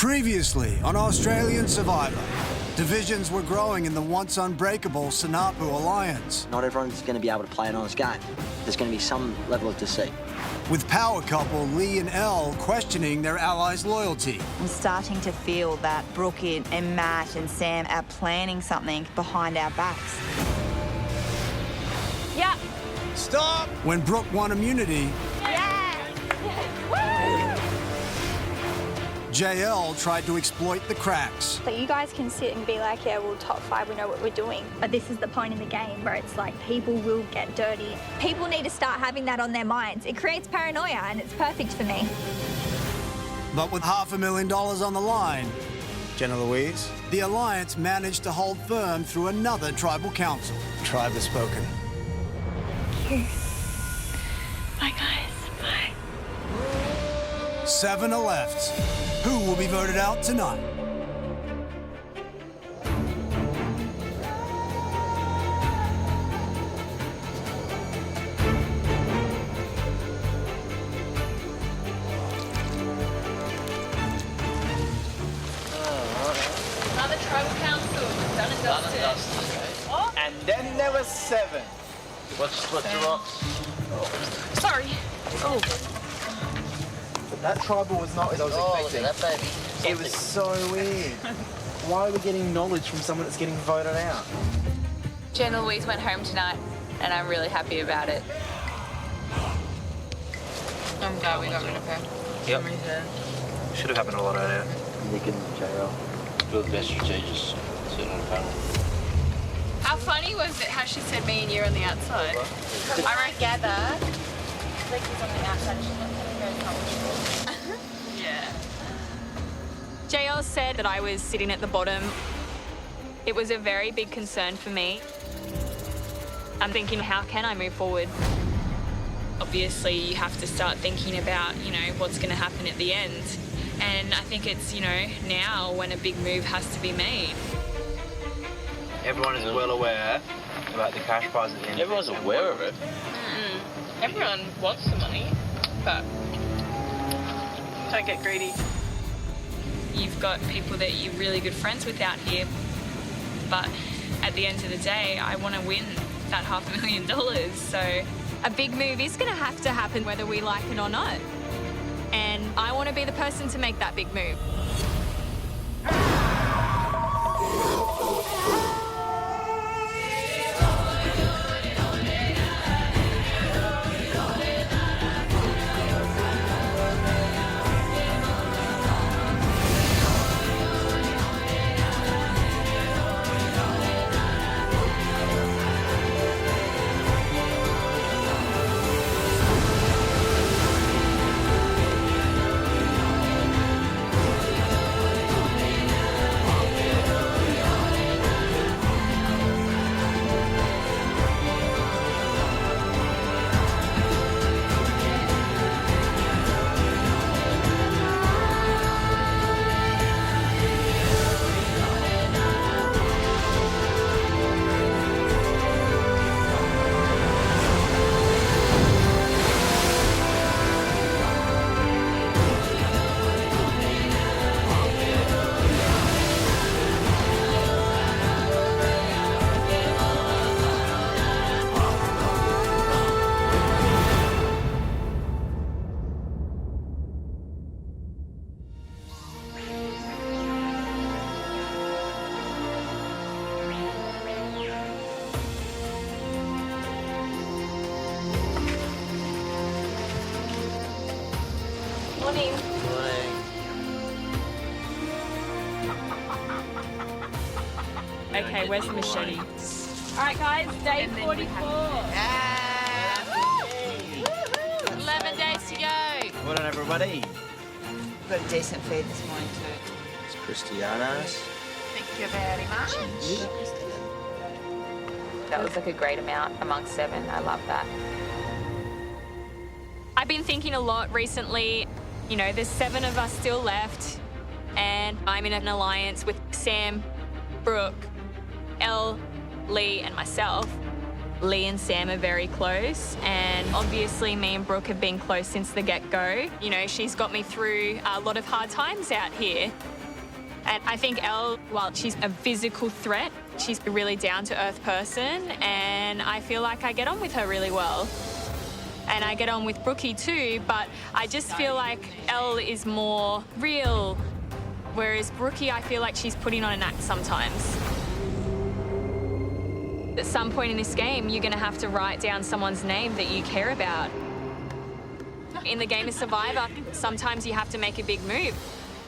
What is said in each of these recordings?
Previously on Australian Survivor, divisions were growing in the once unbreakable Sanapu Alliance. Not everyone's going to be able to play an honest game. There's going to be some level of deceit. With power couple Lee and Elle questioning their allies' loyalty. I'm starting to feel that Brooke and Matt and Sam are planning something behind our backs. Yeah. Stop! When Brooke won immunity, JL tried to exploit the cracks. But you guys can sit and be like, yeah, we're top 5, we know what we're doing. But this is the point in the game where it's like people will get dirty. People need to start having that on their minds. It creates paranoia and it's perfect for me. But with $500,000 on the line, Jenna Louise, the Alliance managed to hold firm through another tribal council. tribe has spoken. Bye, guys. Bye. 7 are left. Who will be voted out tonight? Another tribal council, done and dusted. And then there were 7. What's the rocks? Sorry. Oh. That tribal was not as I was expecting. Look at that baby. It was so weird. Why are we getting knowledge from someone that's getting voted out? Jenna Louise went home tonight, and I'm really happy about it. I'm glad we got rid of her. Yep. Should have happened a lot earlier. Nick and JL. You're the best strategist sitting on the panel. How funny was it how she said me and you on the outside? I wrote gather. Like he's on the outside and she's not very comfortable. Yeah. JL said that I was sitting at the bottom. It was a very big concern for me. I'm thinking, how can I move forward? Obviously, you have to start thinking about, what's going to happen at the end. And I think it's, now when a big move has to be made. Everyone is well aware about the cash prize at the end. Everyone's aware of it. Everyone wants the money, but don't get greedy. You've got people that you're really good friends with out here, but at the end of the day, I want to win that $500,000. So a big move is going to have to happen whether we like it or not. And I want to be the person to make that big move. Morning. Okay, where's the machete? All right, guys, day 44. 11 days to go. Well done, everybody. Got a decent feed this morning too. It's Christiana's. Thank you very much. That was like a great amount amongst 7. I love that. I've been thinking a lot recently. There's 7 of us still left, and I'm in an alliance with Sam, Brooke, Elle, Lee, and myself. Lee and Sam are very close, and obviously me and Brooke have been close since the get-go. She's got me through a lot of hard times out here. And I think Elle, while she's a physical threat, she's a really down-to-earth person, and I feel like I get on with her really well. And I get on with Brookie too, but I just feel like Elle is more real, whereas Brookie, I feel like she's putting on an act sometimes. At some point in this game, you're going to have to write down someone's name that you care about. In the game of Survivor, sometimes you have to make a big move,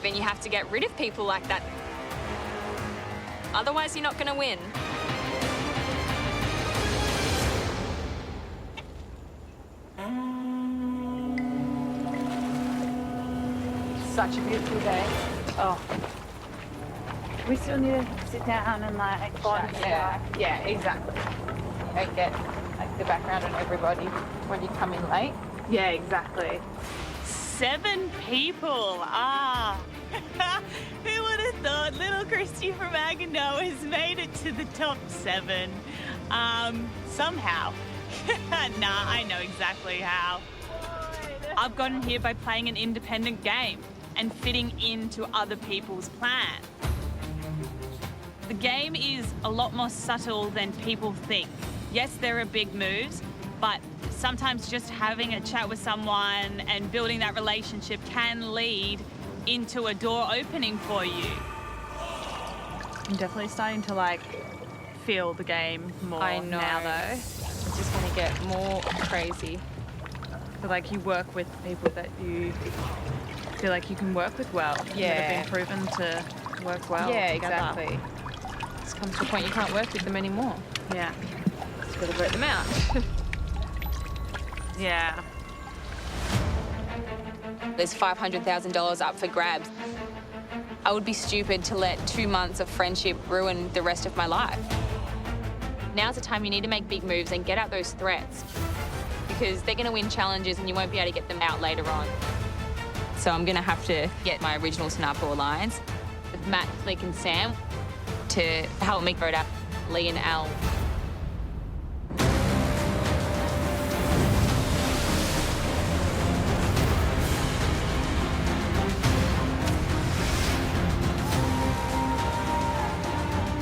and you have to get rid of people like that. Otherwise, you're not going to win. Such a beautiful day. Oh. We still need to sit down and like bond. Yeah, exactly. Don't get like the background on everybody when you come in late. Yeah, exactly. 7 people. Who would have thought little Christy from Agano has made it to the top 7? Somehow. Nah, I know exactly how. I've gotten here by playing an independent game and fitting into other people's plan. The game is a lot more subtle than people think. Yes, there are big moves, but sometimes just having a chat with someone and building that relationship can lead into a door opening for you. I'm definitely starting to like feel the game more now though. I just want to get more crazy. Feel like you work with people that you feel like you can work with well. Yeah. That have been proven to work well together. It's come to a point you can't work with them anymore. Yeah. Just got to vote them out. Yeah. There's $500,000 up for grabs. I would be stupid to let 2 months of friendship ruin the rest of my life. Now's the time you need to make big moves and get out those threats, because they're going to win challenges and you won't be able to get them out later on. So I'm going to have to get my original Sanapu alliance with Matt, Flick and Sam to help me vote out Lee and Al.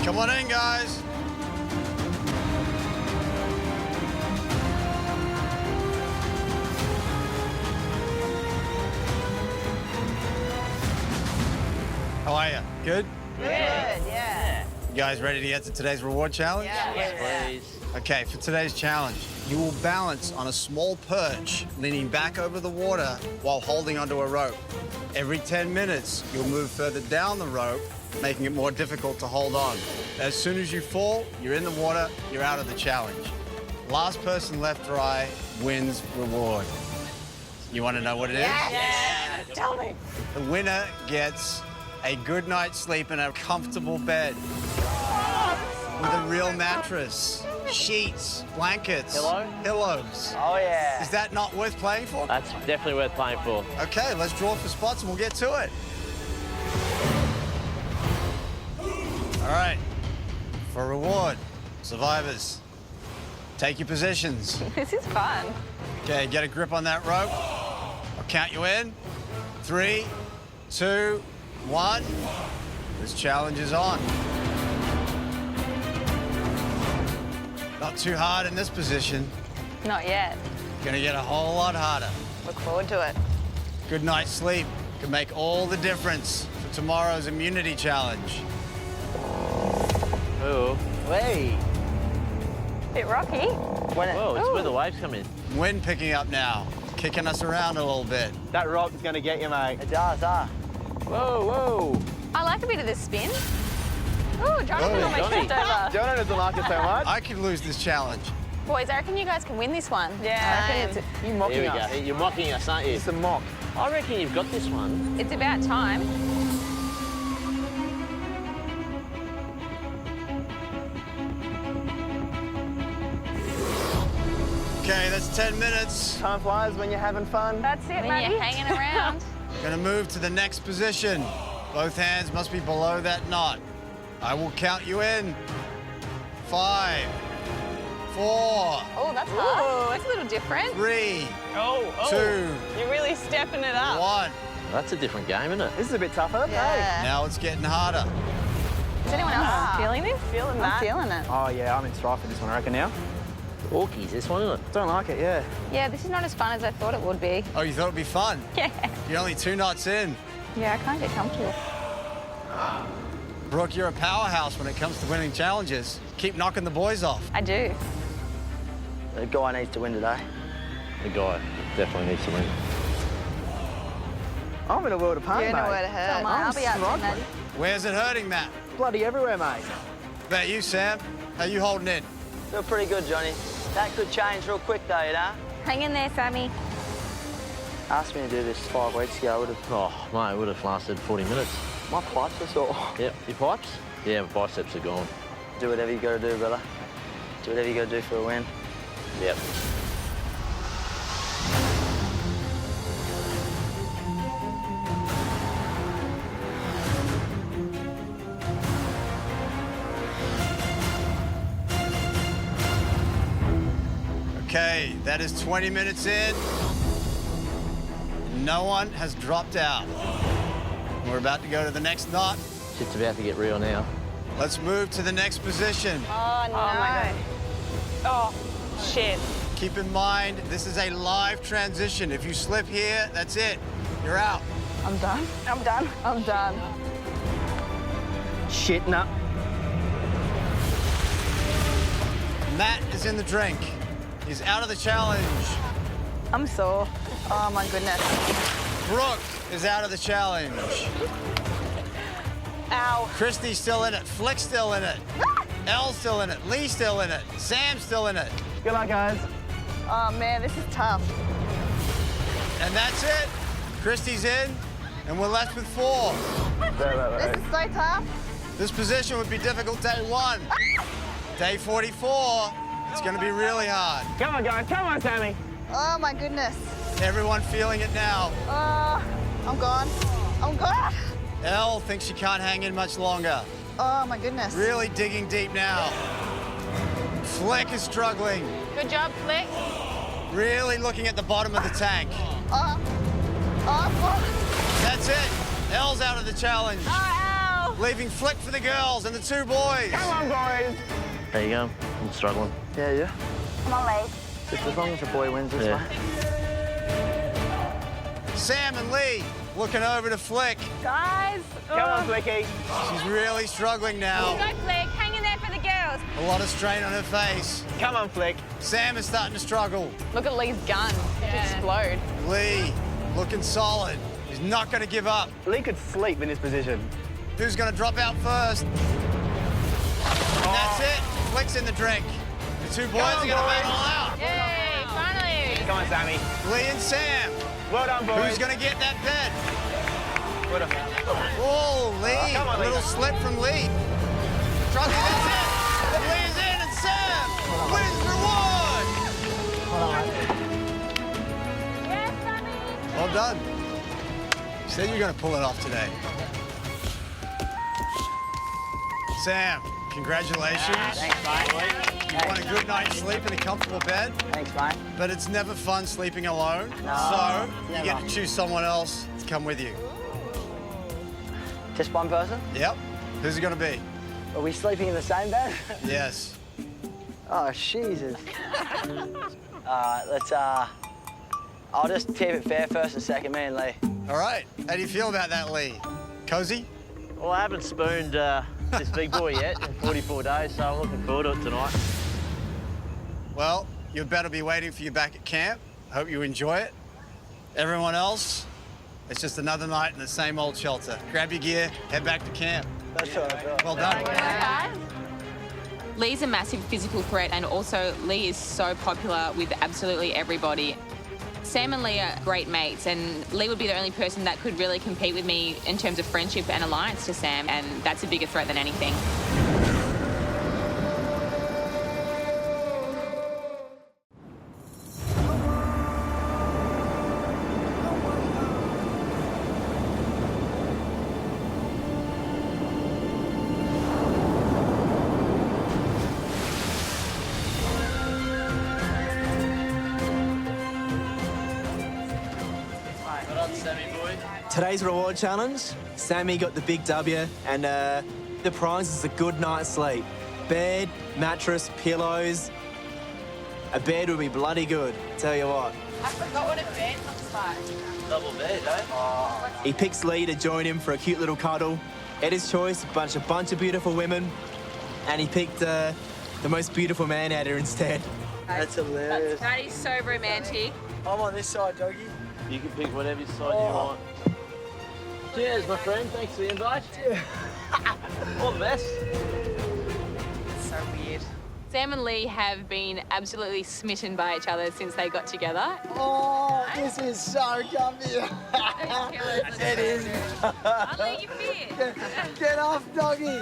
Come on in, guys. How are you? Good? Good, yeah. You guys ready to get to today's reward challenge? Yes, Please. Okay, for today's challenge, you will balance on a small perch, leaning back over the water while holding onto a rope. Every 10 minutes, you'll move further down the rope, making it more difficult to hold on. As soon as you fall, you're in the water, you're out of the challenge. Last person left dry wins reward. You want to know what it is? Yeah, tell me. The winner gets a good night's sleep in a comfortable bed with a real mattress, sheets, blankets, pillows. Oh, yeah. Is that not worth playing for? That's definitely worth playing for. Okay, let's draw for spots and we'll get to it. All right, for reward, survivors, take your positions. This is fun. Okay, get a grip on that rope. I'll count you in. 3, 2, 1. This challenge is on. Not too hard in this position. Not yet. Gonna get a whole lot harder. Look forward to it. Good night's sleep can make all the difference for tomorrow's immunity challenge. Oh, wait. Bit rocky. Whoa, it's where the waves come in. Wind picking up now, kicking us around a little bit. That rock's gonna get you, mate. It does, Whoa, whoa. I like a bit of this spin. Oh, Jonathan almost Johnny. tripped over. Jonah doesn't like it so much. I could lose this challenge. Boys, I reckon you guys can win this one. I reckon it's you mocking Here we us. go. You're mocking us, aren't you? It's a mock. I reckon you've got this one. It's about time. Okay, that's 10 minutes. Time flies when you're having fun. That's it, When Maddie. you're hanging around. Gonna move to the next position. Both hands must be below that knot. I will count you in. 5, 4, Oh, that's hard. That's a little different. 3, Oh, 2, You're really stepping it up. 1. That's a different game, isn't it? This is a bit tougher. Yeah. Now it's getting harder. Is anyone else feeling this? Feeling that? I'm feeling it. Oh, yeah, I'm in strife with this one, I reckon, now. Orkies, this one, isn't it? Don't like it, yeah. Yeah, this is not as fun as I thought it would be. Oh, you thought it'd be fun? Yeah. You're only 2 knots in. Yeah, I can't get comfortable. Brooke, you're a powerhouse when it comes to winning challenges. Keep knocking the boys off. I do. The guy needs to win today. The guy definitely needs to win. I'm in a world of pain, You're in mate. a world of hurt. So I'll be out struggling. then. Where's it hurting, Matt? Bloody everywhere, mate. About you, Sam. How you holding in? Feel pretty good, Johnny. That could change real quick, though, you know? Hang in there, Sammy. Asked me to do this 5 weeks ago. I would have. Oh, mate, it would have lasted 40 minutes. My pipes are sore. Yep, your pipes? Yeah, my biceps are gone. Do whatever you got to do, brother. Do whatever you got to do for a win. Yep. Okay, that is 20 minutes in. No one has dropped out. We're about to go to the next knot. Shit's about to get real now. Let's move to the next position. Oh, no. Oh, my God. Oh, shit. Keep in mind, this is a live transition. If you slip here, that's it. You're out. I'm done. I'm done. I'm done. Shit, nah. Matt is in the drink. He's out of the challenge. I'm sore. Oh, my goodness. Brooke is out of the challenge. Ow. Christy's still in it. Flick's still in it. Elle's still in it. Lee's still in it. Sam's still in it. Good luck, guys. Oh, man, this is tough. And that's it. Christy's in, and we're left with 4. This is so tough. This position would be difficult day 1. Day 44, it's going to be really hard. Come on, guys. Come on, Sammy. Oh, my goodness. Everyone feeling it now. I'm gone. I'm gone. Elle thinks she can't hang in much longer. Oh, my goodness. Really digging deep now. Flick is struggling. Good job, Flick. Really looking at the bottom of the tank. Oh, fuck. That's it. Elle's out of the challenge. Oh, ow. Leaving Flick for the girls and the 2 boys. Come on, boys. There you go. I'm struggling. Yeah, yeah. Come on, Lee. Just as long as the boy wins this Yeah. one. Sam and Lee looking over to Flick. Guys. Come on, Flicky. She's really struggling now. Go, Flick. Hang in there for the girls. A lot of strain on her face. Come on, Flick. Sam is starting to struggle. Look at Lee's gun. Just explode. Lee looking solid. He's not going to give up. Lee could sleep in this position. Who's going to drop out first? And that's it. Flick's in the drink. The 2 boys are going to make it all out. Yay, finally. Come on, Sammy. Lee and Sam. Well done, boys. Who's going to get that bed? Well done. Oh, Lee. Come on, A little Lee. slip from Lee. Struggling, that's it. Lee's in and Sam wins reward. Yes, Sammy. Well done. You said you were going to pull it off today. Sam, congratulations. Thanks, mate. You want a good night's sleep in a comfortable bed, Thanks, mate. but it's never fun sleeping alone. No, So you get never. to choose someone else to come with you. Just one person? Yep. Who's it going to be? Are we sleeping in the same bed? Yes. Oh, Jesus. Let's, I'll just keep it fair first and second, me and Lee. All right. How do you feel about that, Lee? Cozy? Well, I haven't spooned this big boy yet in 44 days, so I'm looking forward to it tonight. Well, your bed will be waiting for you back at camp. Hope you enjoy it. Everyone else, it's just another night in the same old shelter. Grab your gear, head back to camp. That's all right. Well done. Lee's a massive physical threat, and also Lee is so popular with absolutely everybody. Sam and Lee are great mates, and Lee would be the only person that could really compete with me in terms of friendship and alliance to Sam, and that's a bigger threat than anything. Today's reward challenge, Sammy got the big W, and the prize is a good night's sleep. Bed, mattress, pillows. A bed would be bloody good, tell you what. I forgot what a bed looks like. Double bed, eh? He picks Lee to join him for a cute little cuddle. At his choice, a bunch of beautiful women, and he picked the most beautiful man out here instead. That's hilarious. That is so romantic. I'm on this side, doggy. You can pick whatever side you want. Cheers, my friend. Thanks for the invite. All the best. So weird. Sam and Lee have been absolutely smitten by each other since they got together. Oh, this is so comfy. It is. I'll let you fit. Get off, doggy.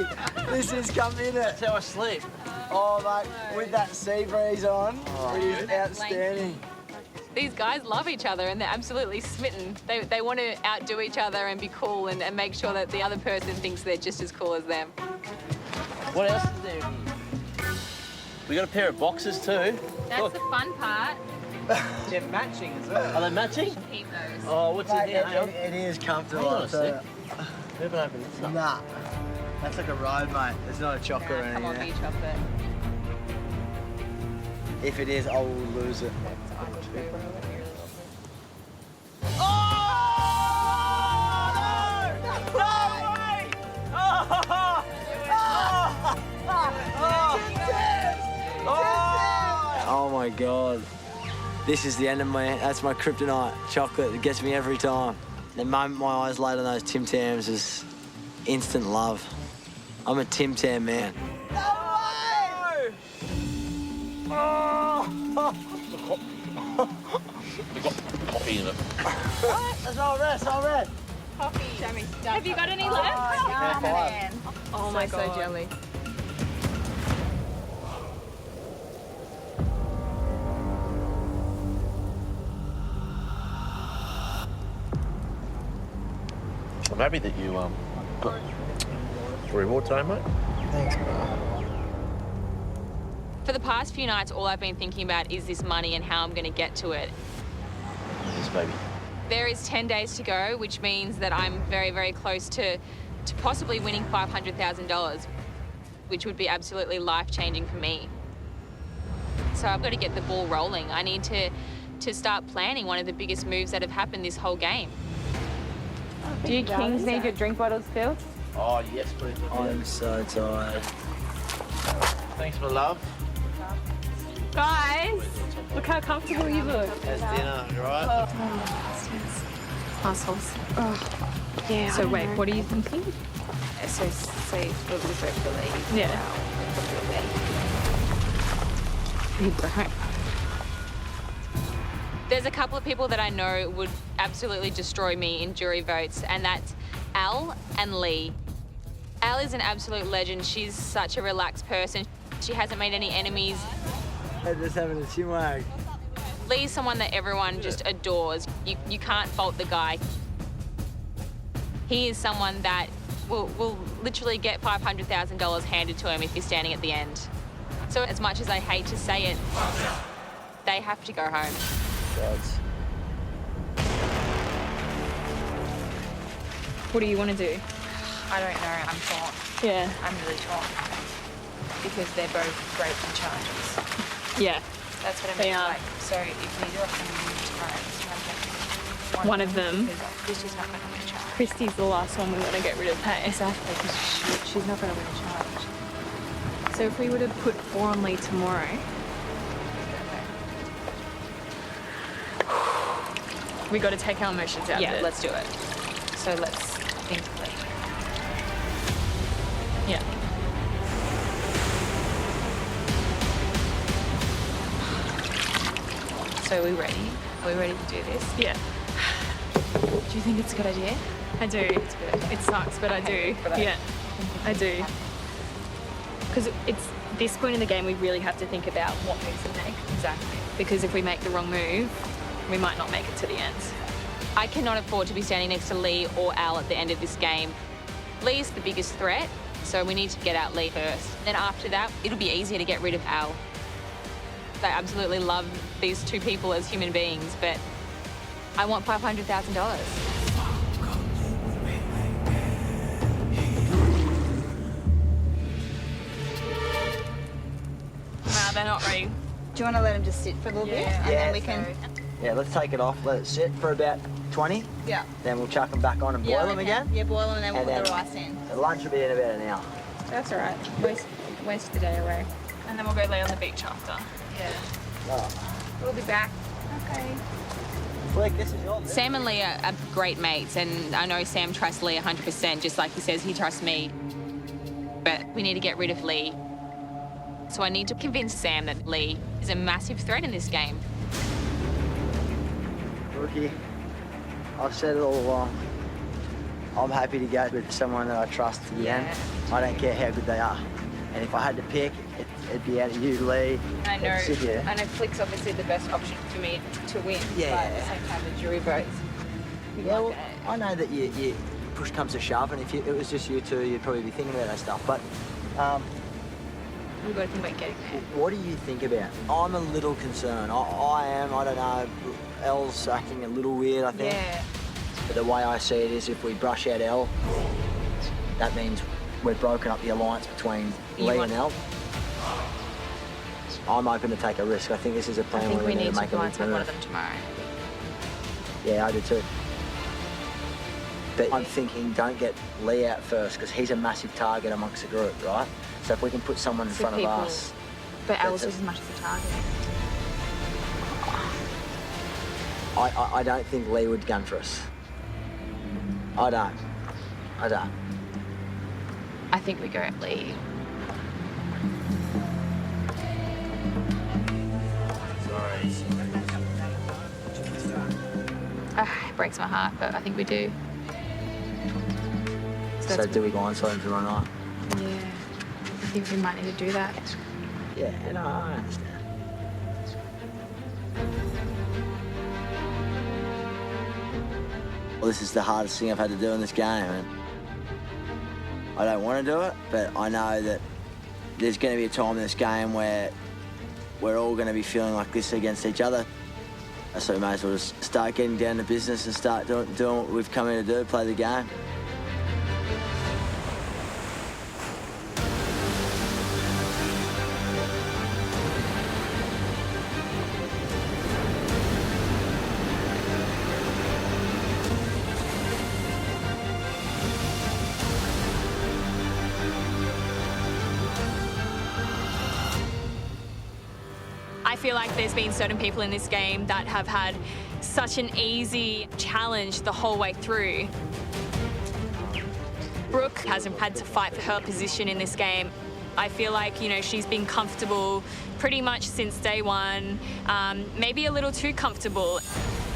This is comfy, isn't it? That's how I sleep. Oh, mate, with that sea breeze on, it is outstanding. These guys love each other and they're absolutely smitten. They want to outdo each other and be cool and make sure that the other person thinks they're just as cool as them. What else is there here? We got a pair of boxes too. That's Look. the fun part. They're matching as well. Are they matching? Keep those. Oh, what's in here? Hang on. It is comfortable. Hang on a sec. We haven't opened this up. Nah, that's like a ride, mate. There's not a chocolate or Come on, anything. be chocolate. If it is, I will lose it. Oh my God. This is the end of that's my kryptonite. Chocolate, it gets me every time. The moment my eyes laid on those Tim Tams is instant love. I'm a Tim Tam man. We've got coffee in it. That's all red. Have you got any left? Oh my God. So jelly. I'm happy that you got the reward today, mate. Thanks, bro. For the past few nights, all I've been thinking about is this money and how I'm going to get to it. Yes, baby. There is 10 days to go, which means that I'm very, very close to possibly winning $500,000, which would be absolutely life-changing for me. So I've got to get the ball rolling. I need to start planning one of the biggest moves that have happened this whole game. Do you kings need your drink bottles filled? Oh, yes, please. I'm so tired. Thanks, my love. Guys, look how comfortable you look. That's dinner, right? Assholes. Yeah. So wait, what are you thinking? So say we'll go for Lee. Yeah. There's a couple of people that I know would absolutely destroy me in jury votes, and that's Al and Lee. Al is an absolute legend. She's such a relaxed person. She hasn't made any enemies. I'm just having a chinwag. Lee's someone that everyone just adores. You can't fault the guy. He is someone that will literally get $500,000 handed to him if he's standing at the end. So as much as I hate to say it, they have to go home. Gods. What do you want to do? I don't know, I'm torn. Yeah. I'm really torn. Because they're both great in charges. Yeah. That's what I They mean. are. Like, so if neither of them win tomorrow, One of them. Because she's not going to win a charge. Christy's the last one we want to get rid of. Hey. Exactly, because she's not going to win a charge. So if we were to put 4 on Lee tomorrow, we got to take our emotions out of it. Yeah, let's do it. So let's think Lee. Yeah. So are we ready? Are we ready to do this? Yeah. Do you think it's a good idea? I do. It's a good idea. It sucks, but I do. But Yeah, I do. Because it's this point in the game, we really have to think about what moves to make. Exactly. Because if we make the wrong move, we might not make it to the end. I cannot afford to be standing next to Lee or Al at the end of this game. Lee's the biggest threat, so we need to get out Lee first. Then after that, it'll be easier to get rid of Al. I absolutely love these two people as human beings, but I want $500,000. not ready. Do you want to let him just sit for a little bit? And then we can... Yeah, let's take it off, let it sit for about 20. Yeah. Then we'll chuck them back on and boil them again. Yeah, boil them and then we'll And put the then- rice in. The lunch will be in about an hour. That's all right. Waste the day away. And then we'll go lay on the beach after. We'll be back. Okay. Flick, this is yours. Sam and Lee are great mates, and I know Sam trusts Lee 100%, just like he says he trusts me. But we need to get rid of Lee. So I need to convince Sam that Lee is a massive threat in this game. Rookie, I've said it all along. I'm happy to go with someone that I trust to the end. I don't care how good they are. And if I had to pick, it'd be out of you, Lee. I know. and Cynthia. I know Flick's obviously the best option for me to win. Yeah. But at the same time, the jury votes. Yeah, well, I know that you push comes to shove, and if it was just you two, you'd probably be thinking about that stuff. But We've got to think about getting there. what do you think about? I'm a little concerned. I am. I don't know. Elle's acting a little weird, I think. Yeah. But the way I see it is, if we brush out Elle, that means we've broken up the alliance between Lee and Elle. I'm open to take a risk. I think this is a I plan think where we we need to make a big blindside one of move. them tomorrow. Yeah, I do too. But I'm thinking, don't get Lee out first, because he's a massive target amongst the group, right? So if we can put someone in So front people- of us. But That's Elle's it. just as much as a target. I don't think Lee would gun for us. I don't. I think we go at Lee. It breaks my heart, but I think we do. So do we blindside him tomorrow night? Yeah, I think we might need to do that. Yeah, no, I understand. Well, this is the hardest thing I've had to do in this game, and I don't want to do it, but I know that there's going to be a time in this game where we're all going to be feeling like this against each other. So we may as well just start getting down to business and start doing what we've come here to do, play the game. I feel like there's been certain people in this game that have had such an easy challenge the whole way through. Brooke hasn't had to fight for her position in this game. I feel like, you know, she's been comfortable pretty much since day one, maybe a little too comfortable.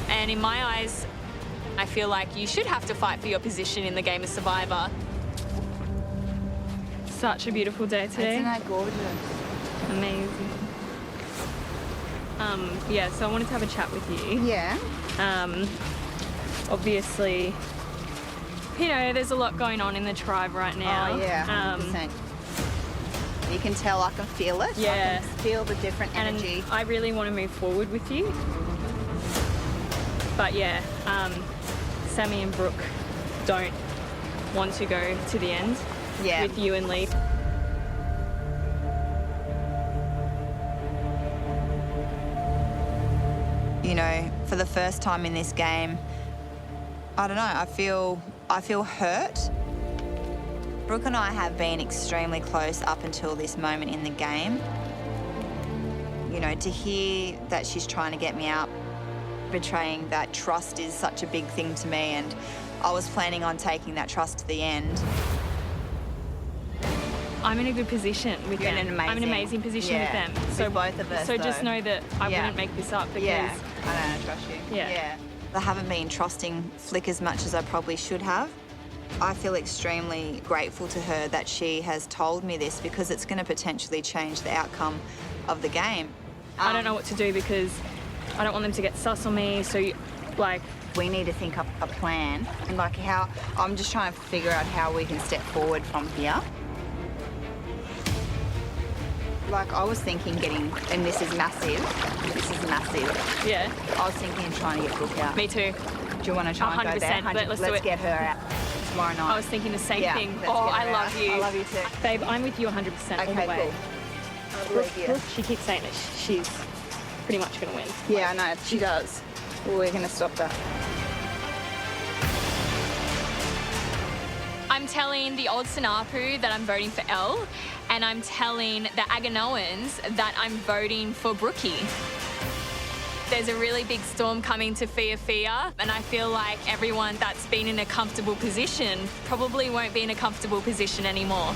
And in my eyes, I feel like you should have to fight for your position in the game of Survivor. Such a beautiful day today. Isn't that gorgeous? Amazing. Yeah, so I wanted to have a chat with you. Yeah. Obviously, you know, there's a lot going on in the tribe right now. Oh, yeah, 100%. You can tell, I can feel it. Yeah. I can feel the different energy. And I really want to move forward with you. But yeah, Sammy and Brooke don't want to go to the end with you and Lee. You know, for the first time in this game, I don't know, I feel hurt. Brooke and I have been extremely close up until this moment in the game. You know, to hear that she's trying to get me out, betraying that trust is such a big thing to me, and I was planning on taking that trust to the end. I'm in a good position with You're them. in an I'm in an amazing position with them. So both of us. So just though. know that I Yeah. wouldn't make this up because I don't trust you. Yeah. I haven't been trusting Flick as much as I probably should have. I feel extremely grateful to her that she has told me this, because it's going to potentially change the outcome of the game. I don't know what to do because I don't want them to get sus on me. So, we need to think up a plan, and like how I'm just trying to figure out how we can step forward from here. Like, I was thinking and this is massive. Yeah. I was thinking of trying to get Brooke out. Me too. Do you want to try and go there? 100%. Let's do it. Get her out tomorrow night. I was thinking the same thing. let's Oh, get I her love out. you. I love you too. Babe, I'm with you 100% all the Okay, way. cool. Brooke, she keeps saying that she's pretty much going to win. Yeah, I know, she does. Well, we're going to stop that. I'm telling the old Sanapu that I'm voting for Elle, and I'm telling the Aganoans that I'm voting for Brookie. There's a really big storm coming to Fia, and I feel like everyone that's been in a comfortable position probably won't be in a comfortable position anymore.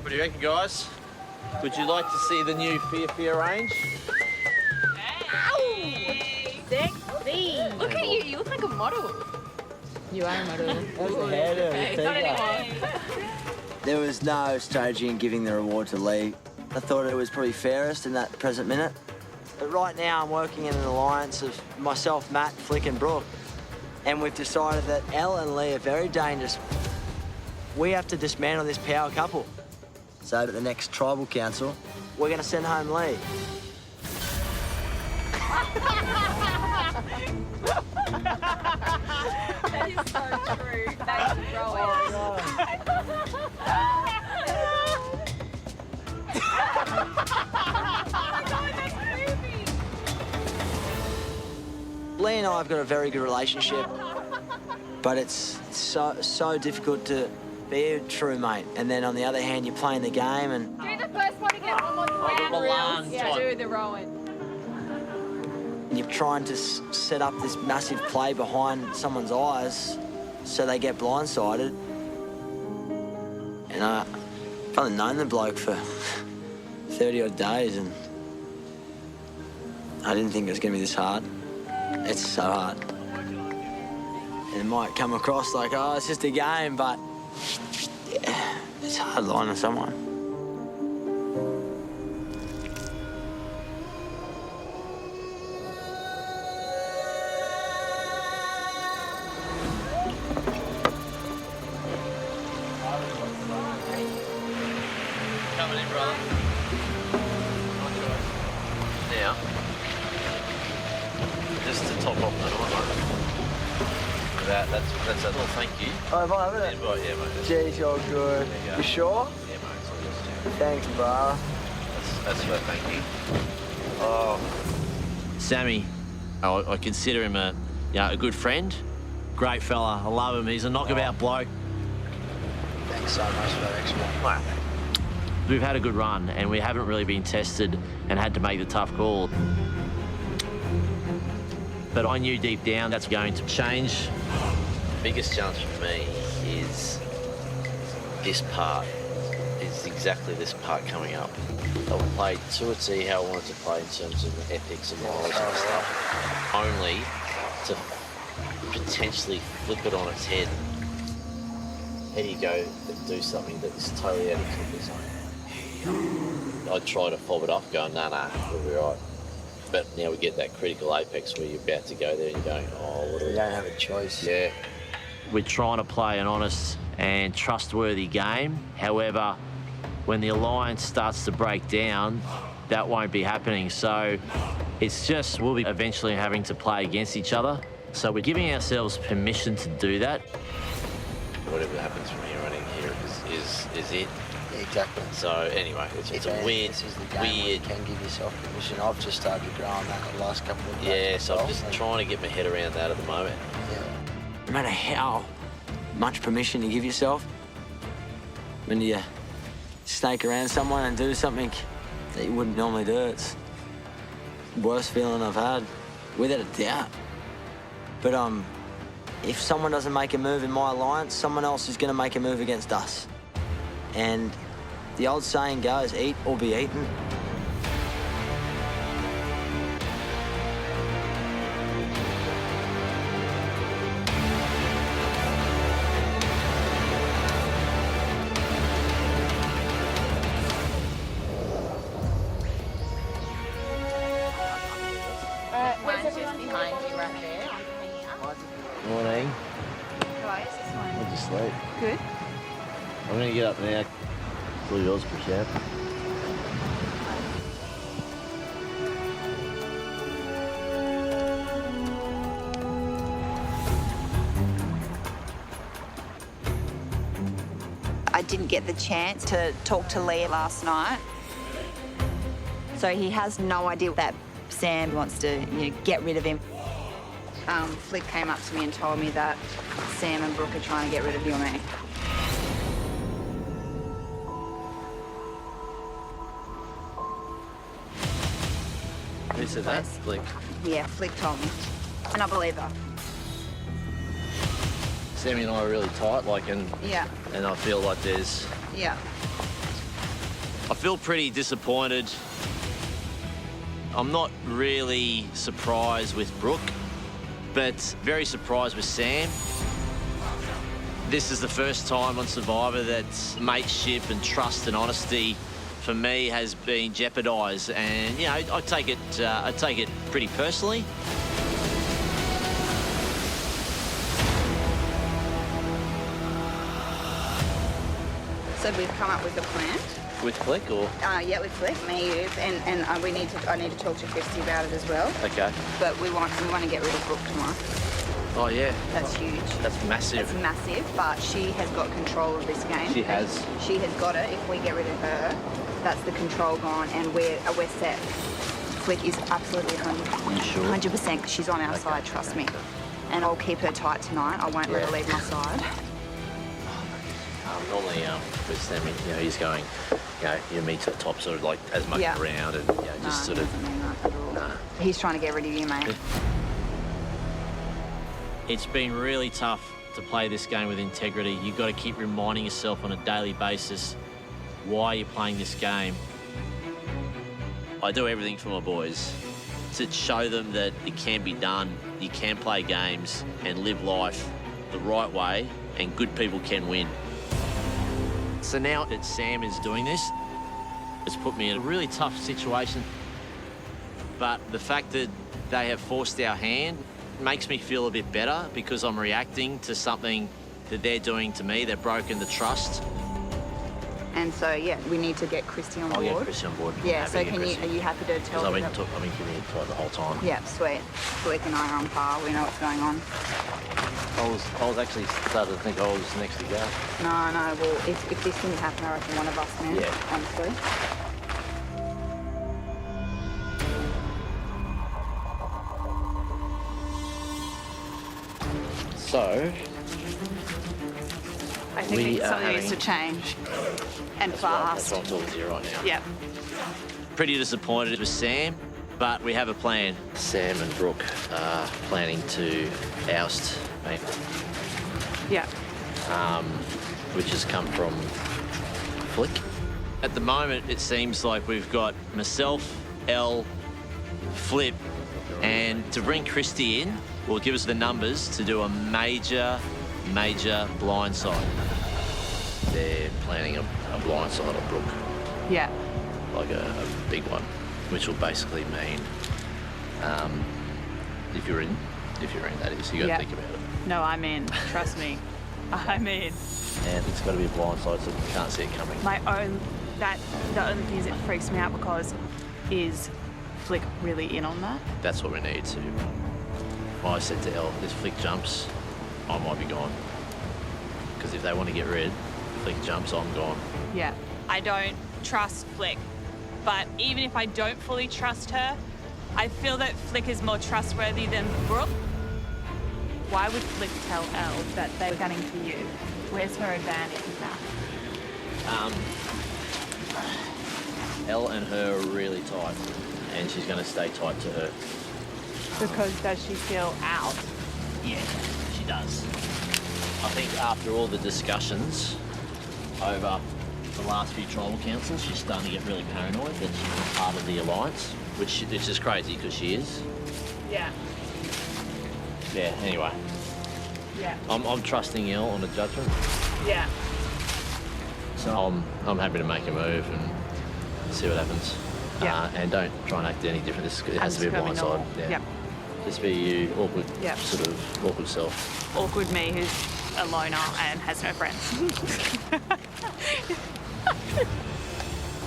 What do you reckon, guys? Would you like to see the new Fia range? Sexy. Look at you, you look like a model. You are a model. Not anymore. There was no strategy in giving the reward to Lee. I thought it was probably fairest in that present minute. But right now I'm working in an alliance of myself, Matt, Flick and Brooke. And we've decided that Elle and Lee are very dangerous. We have to dismantle this power couple. So at the next tribal council, we're going to send home Lee. That is so true. That's Lee and I have got a very good relationship, but it's so difficult to be a true mate. And then on the other hand, you're playing the game and Do the first one to get one more round. Yeah. Do the Rowan. you're trying to set up this massive play behind someone's eyes so they get blindsided. And I've only known the bloke for 30 odd days and I didn't think it was going to be this hard. It's so hard. And it might come across like, oh, it's just a game, but yeah, it's hard lying to someone. Coming in, brother. Now, just to top off the night, that's a little thank you. Oh, have I, haven't it? Invite, yeah, mate. Jeez, you're good. There you go. You sure? Yeah, mate. It's all yours. Thanks, bro. That's for thank you. Oh, Sammy, I consider him a good friend, great fella. I love him. He's a knockabout bloke. Thanks so much for that extra. Mate, we've had a good run and we haven't really been tested and had to make the tough call. But I knew deep down that's going to change. The biggest challenge for me is this part, is exactly this part coming up. I played to a T how I wanted to play in terms of ethics and morals and stuff, only to potentially flip it on its head. How do you go and do something that is totally out of comfort zone? I'd try to fob it off, going, nah, we'll be right. But now we get that critical apex where you're about to go there and you're going, oh, what do we You don't have a choice. Yeah. We're trying to play an honest and trustworthy game. However, when the alliance starts to break down, that won't be happening. So it's just, we'll be eventually having to play against each other. So we're giving ourselves permission to do that. Whatever happens from here on in here is it. Yeah, exactly. So anyway, it's a weird, This is the game you can give yourself permission. I've just started growing that the last couple of days. yeah, so I'm just trying to get my head around that at the moment. No matter how much permission you give yourself, when you snake around someone and do something that you wouldn't normally do, it's the worst feeling I've had, without a doubt. But if someone doesn't make a move in my alliance, someone else is going to make a move against us. And the old saying goes, eat or be eaten. Mine's just behind sleep. Good. I'm going to get up now. It's all yours, Prashant. I didn't get the chance to talk to Lee last night. So he has no idea that Sam wants to get rid of him. Flick came up to me and told me that Sam and Brooke are trying to get rid of you and me. Who said that? Flick. Yeah, Flick told me. And I believe her. Sammy and I are really tight, Yeah, and I feel like there's... yeah. I feel pretty disappointed. I'm not really surprised with Brooke, but very surprised with Sam. This is the first time on Survivor that mateship and trust and honesty for me has been jeopardised, and I take it pretty personally. So we've come up with a plan. With Flick, or? Yeah, with Flick, me, you, and I need to talk to Christy about it as well. Okay. But we want to get rid of Brooke tomorrow. Oh, yeah. That's huge. That's massive. It's massive, but she has got control of this game. She has. She has got it. If we get rid of her, that's the control gone, and we're set. Flick is absolutely 100%. You sure? 100%. She's on our side, trust me. And I'll keep her tight tonight. I won't let her leave my side. Normally, with Sammy, he's going, you meet to the top, sort of like as much Yeah. around, and just sort of. He doesn't mean that at all. He's trying to get rid of you, mate. It's been really tough to play this game with integrity. You've got to keep reminding yourself on a daily basis why you're playing this game. I do everything for my boys to show them that it can be done. You can play games and live life the right way, and good people can win. So now that Sam is doing this, it's put me in a really tough situation. But the fact that they have forced our hand makes me feel a bit better, because I'm reacting to something that they're doing to me. They've broken the trust. And so, yeah, we need to get Christy on board. I'll get Christy on board. Yeah, so are you happy to tell Because them? I've been giving it to her the whole time. Yeah, sweet. Flick and I are on par. We know what's going on. I was actually starting to think I was next to go. No. Well, if this didn't happen, I reckon one of us can. Yeah. Honestly. So, I think We are something needs having- to change. And that's fast. what I'm talking to you right now. Yep. Pretty disappointed with Sam, but we have a plan. Sam and Brooke are planning to oust me, Yeah. which has come from Flick. At the moment, it seems like we've got myself, Elle, Flip, and to bring Christy in will give us the numbers to do a major blindside. They're planning a blindside on Brooke. Yeah. Like a big one, which will basically mean if you're in, that is, you got to Yeah. think about it. No, I'm in. Trust me. I'm in. And it's got to be a blindside so you can't see it coming. The only thing that freaks me out because is Flick really in on that? That's what we need to. I said to Elle, if Flick jumps, I might be gone. Because if they want to get rid, Flick jumps, I'm gone. Yeah. I don't trust Flick, but even if I don't fully trust her, I feel that Flick is more trustworthy than Brooke. Why would Flick tell Elle that they were gunning for you? Where's her advantage in that? Elle and her are really tight, and she's going to stay tight to her. Because does she feel out? Yeah, she does. I think after all the discussions over the last few tribal councils, she's starting to get really paranoid that she's not part of the alliance, which is crazy because she is. Yeah. Yeah, anyway. Yeah. I'm trusting Elle on the judgment. Yeah. So I'm happy to make a move and see what happens. Yeah. And don't try and act any different. It has to be a blind side. Yeah. Yep. Just be you, awkward, Yep. sort of awkward self. Awkward me who's a loner and has no friends.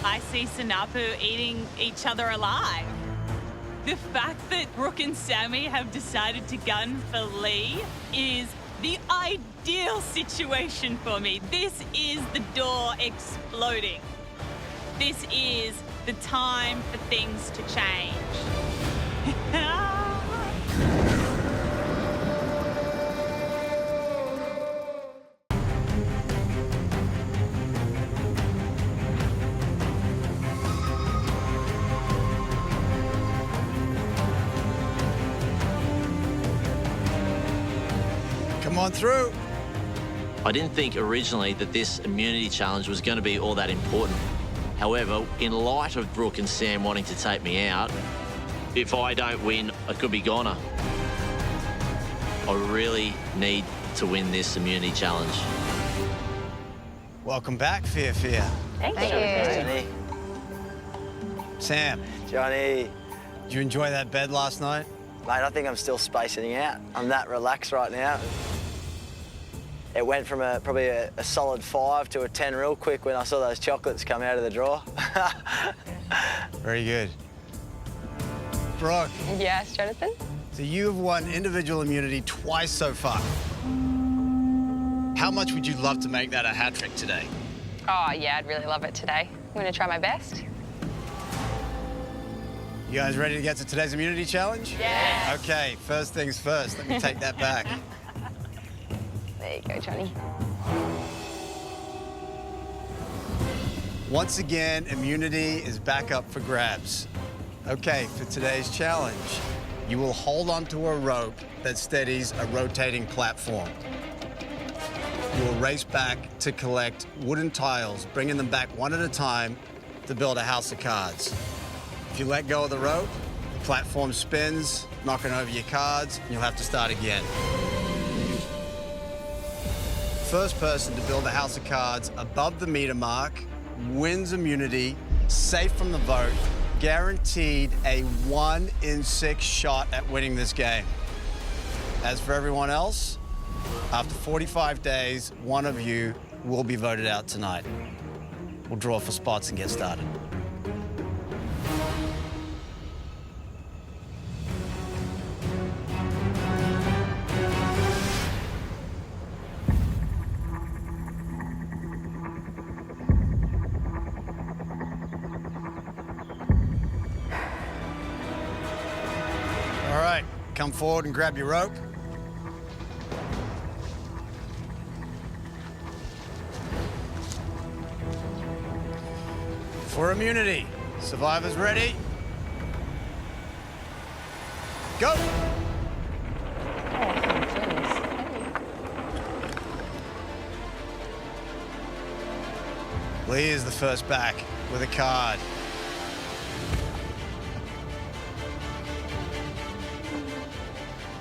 I see Sanapu eating each other alive. The fact that Brooke and Sammy have decided to gun for Lee is the ideal situation for me. This is the door exploding. This is the time for things to change. Come on through. I didn't think originally that this immunity challenge was going to be all that important. However, in light of Brooke and Sam wanting to take me out, if I don't win, I could be goner. I really need to win this immunity challenge. Welcome back, Fear Fear. Thank you. Johnny. Sam, Johnny. did you enjoy that bed last night? Mate, I think I'm still spacing out. I'm that relaxed right now. It went from probably a solid 5 to a 10 real quick when I saw those chocolates come out of the drawer. Very good. Brooke, Yes, Jonathan? so you've won individual immunity twice so far. How much would you love to make that a hat trick today? Oh, yeah, I'd really love it today. I'm going to try my best. You guys ready to get to today's immunity challenge? Yeah. Okay, first things first. Let me take that back. There you go, Johnny. Once again, immunity is back up for grabs. Okay, for today's challenge, you will hold onto a rope that steadies a rotating platform. You will race back to collect wooden tiles, bringing them back one at a time to build a house of cards. If you let go of the rope, the platform spins, knocking over your cards, and you'll have to start again. First person to build a house of cards above the meter mark wins immunity, safe from the vote, guaranteed a 1 in 6 shot at winning this game. As for everyone else, after 45 days, one of you will be voted out tonight. We'll draw for spots and get started. All right, come forward and grab your rope. For immunity, survivors ready? Go! Lee is the first back with a card.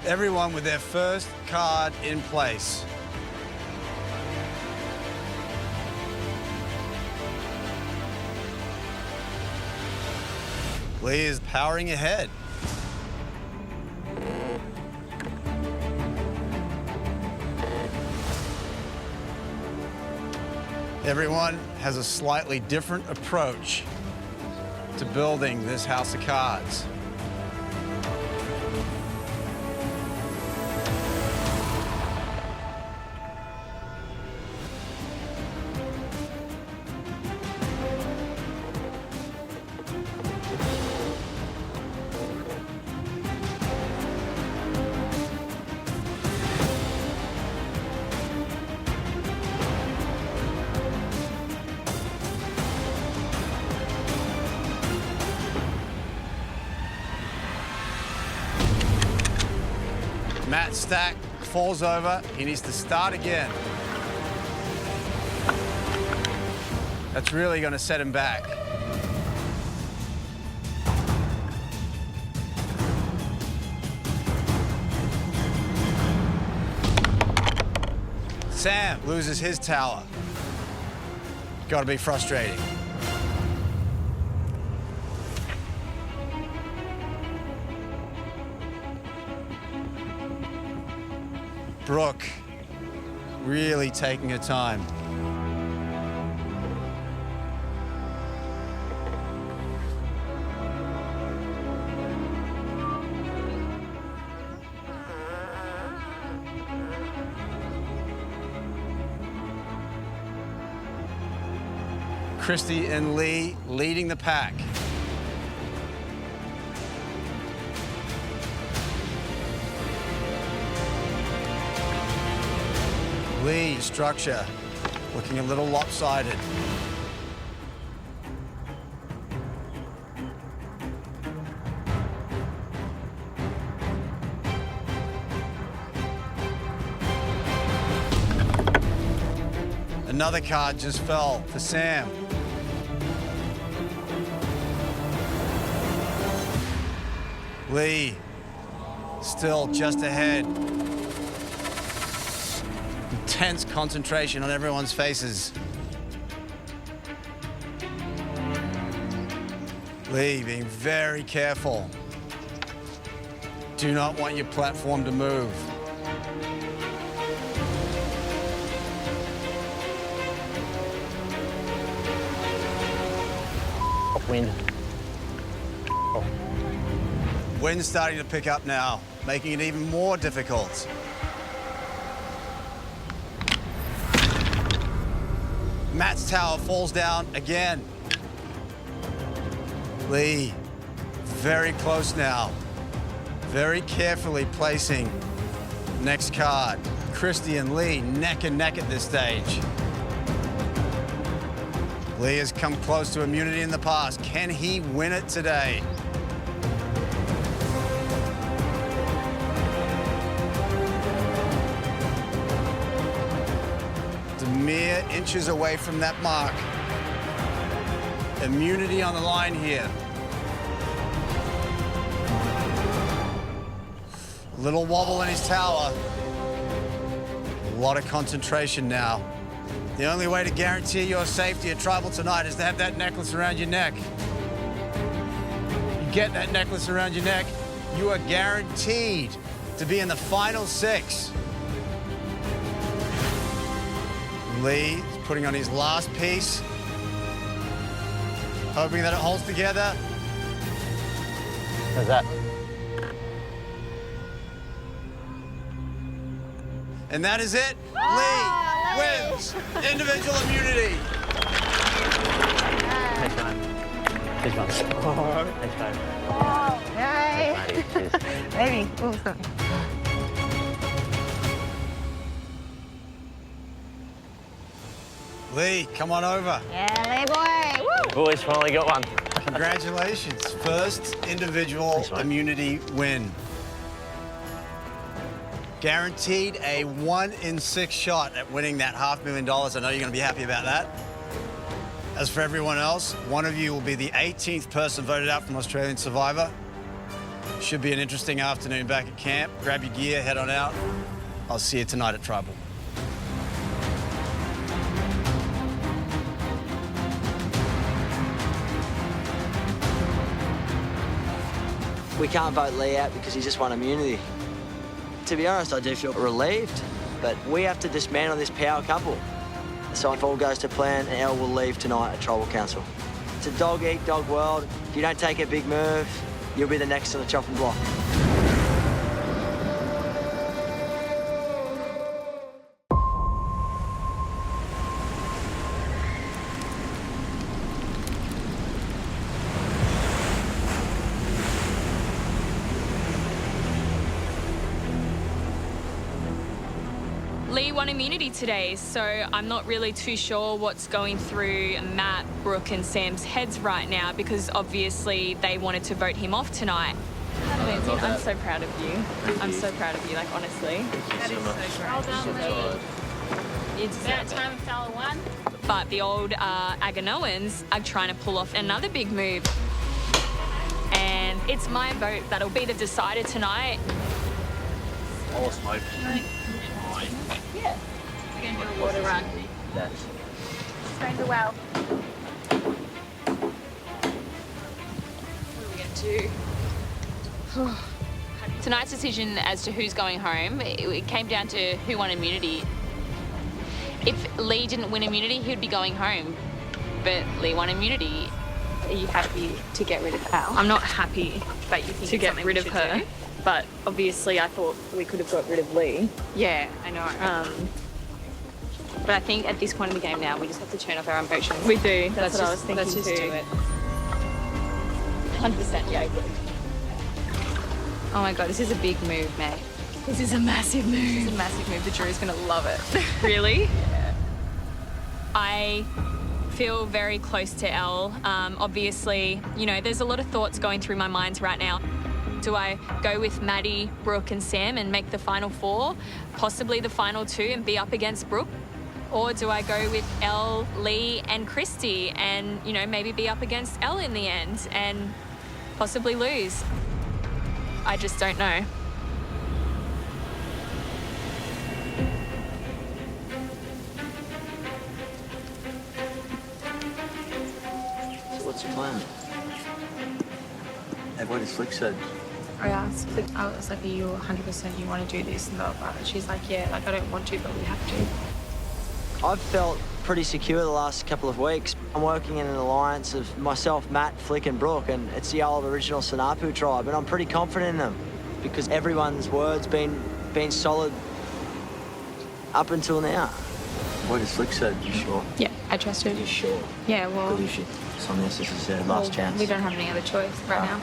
Everyone with their first card in place. Lee is powering ahead. Everyone has a slightly different approach to building this house of cards. Matt's stack falls over. He needs to start again. That's really going to set him back. Sam loses his tower. Got to be frustrating. Brooke really taking her time. Christy and Lee leading the pack. Lee, structure, looking a little lopsided. Another card just fell for Sam. Lee, still just ahead. Intense concentration on everyone's faces. Lee being very careful. Do not want your platform to move. Wind. Wind's starting to pick up now, making it even more difficult. Matt's tower falls down again. Lee, very close now. Very carefully placing next card. Christy and Lee neck and neck at this stage. Lee has come close to immunity in the past. Can he win it today? Mere inches away from that mark. Immunity on the line here. A little wobble in his tower. A lot of concentration now. The only way to guarantee your safety at Tribal tonight is to have that necklace around your neck. You get that necklace around your neck, you are guaranteed to be in the final 6. Lee is putting on his last piece, hoping that it holds together. How's that? And that is it. Lee wins individual immunity. Thanks, mate. Thanks, mate. Thanks, mate. Oh, yay. Cheers. Maybe. Oh, sorry. Lee, come on over. Yeah, Lee boy. Woo! Boys finally got one. Congratulations. First individual immunity win. Guaranteed a 1 in 6 shot at winning that $500,000. I know you're going to be happy about that. As for everyone else, one of you will be the 18th person voted out from Australian Survivor. Should be an interesting afternoon back at camp. Grab your gear, head on out. I'll see you tonight at Tribal. We can't vote Lee out because he just won immunity. To be honest, I do feel relieved, but we have to dismantle this power couple. So if all goes to plan, Elle will leave tonight at Tribal Council. It's a dog-eat-dog world. If you don't take a big move, you'll be the next on the chopping block. Lee won immunity today, so I'm not really too sure what's going through Matt, Brooke and Sam's heads right now because obviously they wanted to vote him off tonight. Lindsay, I'm so proud of you. I'm so proud of you, like honestly. That is so great. Well done, Lee. You deserve About it. time fella won. But the old Aganoans are trying to pull off another big move. And it's my vote that'll be the decider tonight. All smoke. Yeah. We're going to do a water run. It's going to go well. What are we going to do? Tonight's decision as to who's going home, it came down to who won immunity. If Lee didn't win immunity, he would be going home. But Lee won immunity. Are you happy to get rid of Al? I'm not happy But you think to it's get something rid we of should her, do? but obviously I thought we could have got rid of Lee. Yeah, I know. But I think at this point in the game now, we just have to turn off our emotions. We do. That's what I was thinking Let's just too. do it. 100%, yeah, I agree. Oh my God, this is a big move, mate. This is a massive move. This is a massive move. The jury's gonna love it. Really? I feel very close to Elle. Obviously, you know, there's a lot of thoughts going through my mind right now. Do I go with Maddie, Brooke and Sam and make the final 4, possibly the final 2 and be up against Brooke? Or do I go with Elle, Lee and Christy and, you know, maybe be up against Elle in the end and possibly lose? I just don't know. So what's your plan? Hey, what did Flick said? I asked, I was like, are you 100% you want to do this? And blah, blah. And she's like, yeah, like I don't want to, but we have to. I've felt pretty secure the last couple of weeks. I'm working in an alliance of myself, Matt, Flick and Brooke, and it's the old original Sanapu tribe, and I'm pretty confident in them because everyone's word's been solid up until now. What did Flick said? You sure? Yeah, I trust her. You sure? Yeah, well, Believe she. Son, this is their last chance. we don't have any other choice right now.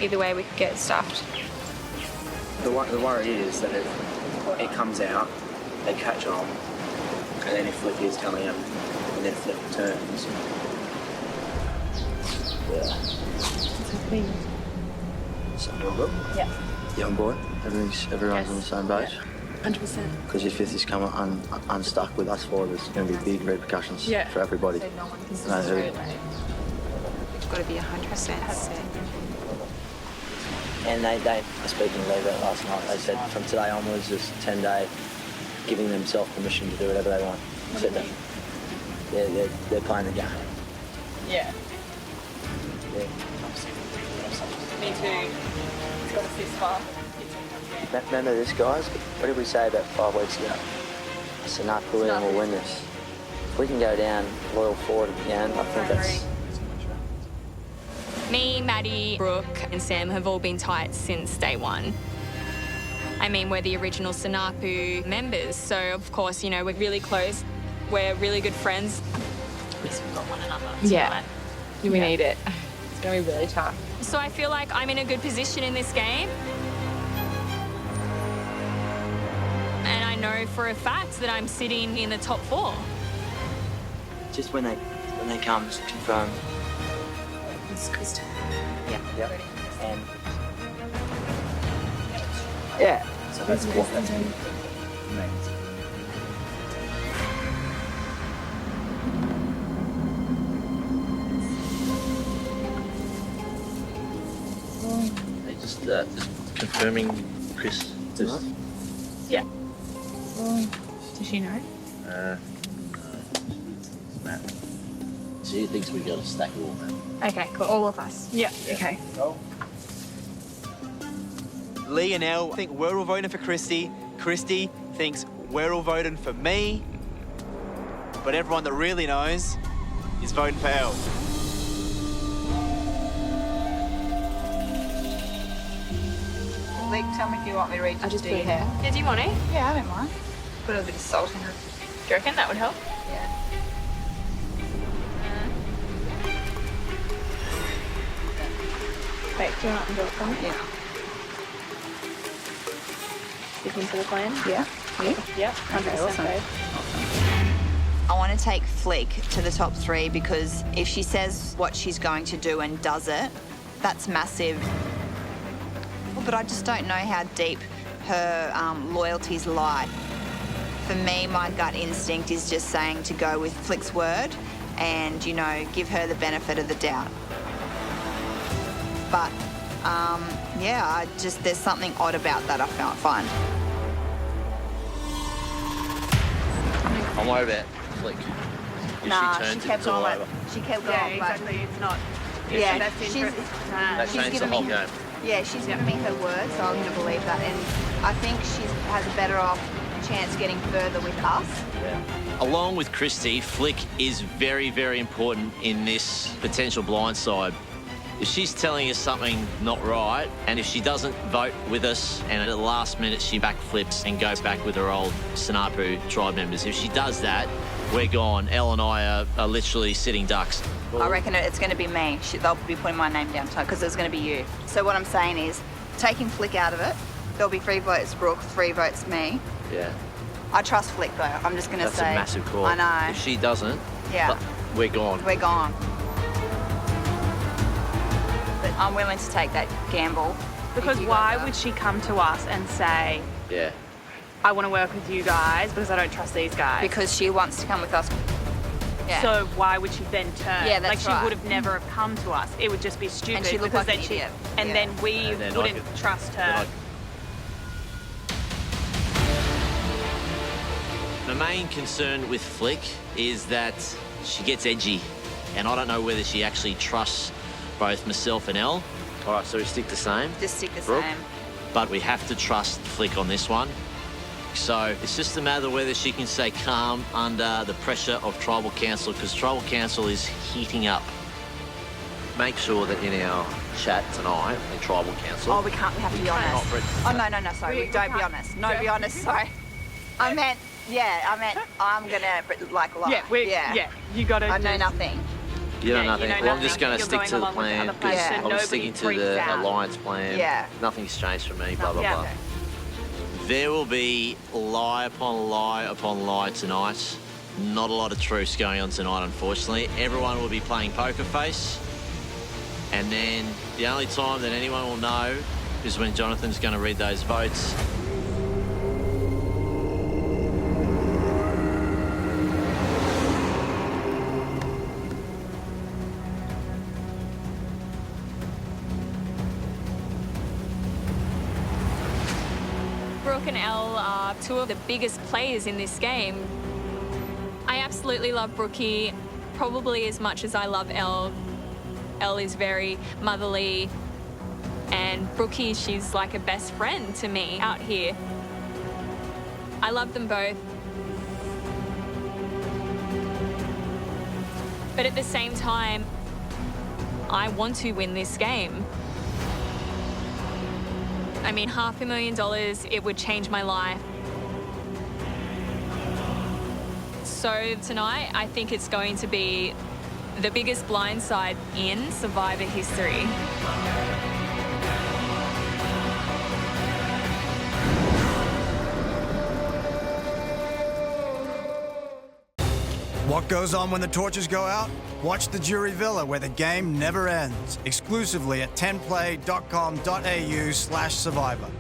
Either way, we could get stuffed. The worry is that if it comes out, they catch on, and then if Flick is telling them, and then Flick returns. Yeah. So, all good? Yeah. Young boy, everyone's on the same page. 100%. Because if this is coming unstuck with us four, there's going to be big repercussions for everybody. So no one can see No, straight away. It's got to be 100% set. And they were speaking to Lee about last night. They said from today onwards, it's 10-day, giving themselves permission to do whatever they want. Said that they're playing the game. Yeah. Yeah. Me too. It's got us this far. Remember this, guys? What did we say about 5 weeks ago? Sanapu and we'll win this. If we can go down loyal forward at the end, I think that's... Me, Maddie, Brooke and Sam have all been tight since day one. I mean, we're the original Sanapu members, so of course, you know, we're really close. We're really good friends. At least we've got one another. Yeah. We need it. It's going to be really tough. So I feel like I'm in a good position in this game. And I know for a fact that I'm sitting in the top 4. Just when they come, just confirm. It's Kristen. Yeah. Yep. And... Yeah. So that's what that means. They just confirming Chris. Just, Yeah. Does she know? Matt. She thinks we got a stack of all that. Okay, cool. All of us. Yeah. Okay. Lee and Elle think we're all voting for Christy. Christy thinks we're all voting for me. But everyone that really knows is voting for Elle. Lee, tell me if you want me to read I just do put your it hair. Yeah, do you want it? Yeah, I don't mind. Put a little bit of salt in it. Do you reckon that would help? Yeah. Wait, do you want to do it for me? Yeah. Sticking to the plan? Yeah. You? Yep. 100% awesome. babe. I want to take Flick to the top 3 because if she says what she's going to do and does it, that's massive. But I just don't know how deep her loyalties lie. For me, my gut instinct is just saying to go with Flick's word and, you know, give her the benefit of the doubt. But, yeah, there's something odd about that I can't find. I'm worried about Flick. If Nah, she she turns kept it's all going. over. She kept Yeah, going. exactly. It's not. Yeah, That's she's, That she's changed the given whole me. game. Yeah, she's given me her word, so I'm going to believe that. And I think she has a better off chance getting further with us. Along with Christy, Flick is very, very important in this potential blindside. If she's telling us something not right, and if she doesn't vote with us, and at the last minute she backflips and goes back with her old Sanapu tribe members, if she does that, we're gone. Elle and I are literally sitting ducks. I reckon it's going to be me. They'll be putting my name down because it's going to be you. So what I'm saying is, taking Flick out of it, there'll be 3 votes Brooke, 3 votes me. Yeah. I trust Flick though. I'm just going to That's say. a massive call. I know. If she doesn't, Yeah. we're gone. We're gone. But I'm willing to take that gamble. Because why would she come to us and say, Yeah. I want to work with you guys because I don't trust these guys? Because she wants to come with us. Yeah. So why would she then turn? Yeah, that's like she right. would have never have come to us. It would just be stupid. And she looked because like an then idiot. And Yeah. then we And then I wouldn't could- trust her. The main concern with Flick is that she gets edgy, and I don't know whether she actually trusts both myself and Elle. All right, so we stick the same. Just stick the Brooke? same. But we have to trust Flick on this one. So it's just a matter of whether she can stay calm under the pressure of Tribal Council, because Tribal Council is heating up. Make sure that in our chat tonight, in Tribal Council... Oh, we can't. We have to be honest. Oh, no, sorry. We Don't be can't. honest. No, be honest. Sorry. I meant I'm going to, like, lie. Yeah, you got to. I know nothing. You know Yeah, nothing. you know Well, I'm nothing. just going to You're stick going to the along with the plan other plan, because so I'm nobody sticking to freaks the out. alliance plan. Yeah. Nothing's changed for me, blah, blah, Yeah. blah. There will be lie upon lie upon lie tonight. Not a lot of truths going on tonight, unfortunately. Everyone will be playing poker face. And then the only time that anyone will know is when Jonathan's going to read those votes. Brooke and Elle are 2 of the biggest players in this game. I absolutely love Brookie, probably as much as I love Elle. Elle is very motherly, and Brookie, she's like a best friend to me out here. I love them both. But at the same time, I want to win this game. I mean, $500,000, it would change my life. So tonight, I think it's going to be the biggest blindside in Survivor history. What goes on when the torches go out? Watch the Jury Villa, where the game never ends. Exclusively at 10play.com.au/survivor.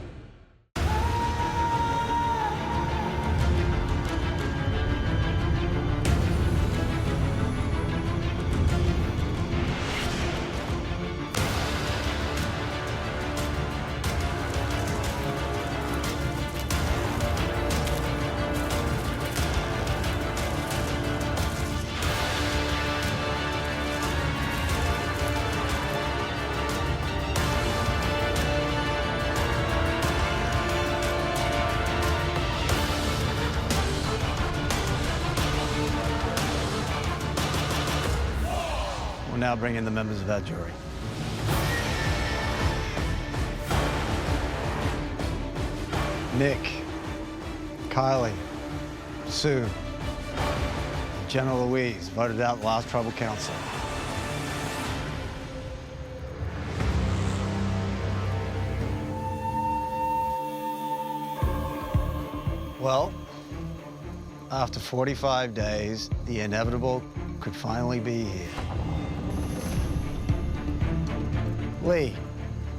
We'll now bring in the members of our jury. Nick, Kylie, Sue, Jenna Louise voted out last Tribal Council. Well, after 45 days, the inevitable could finally be here. Lee,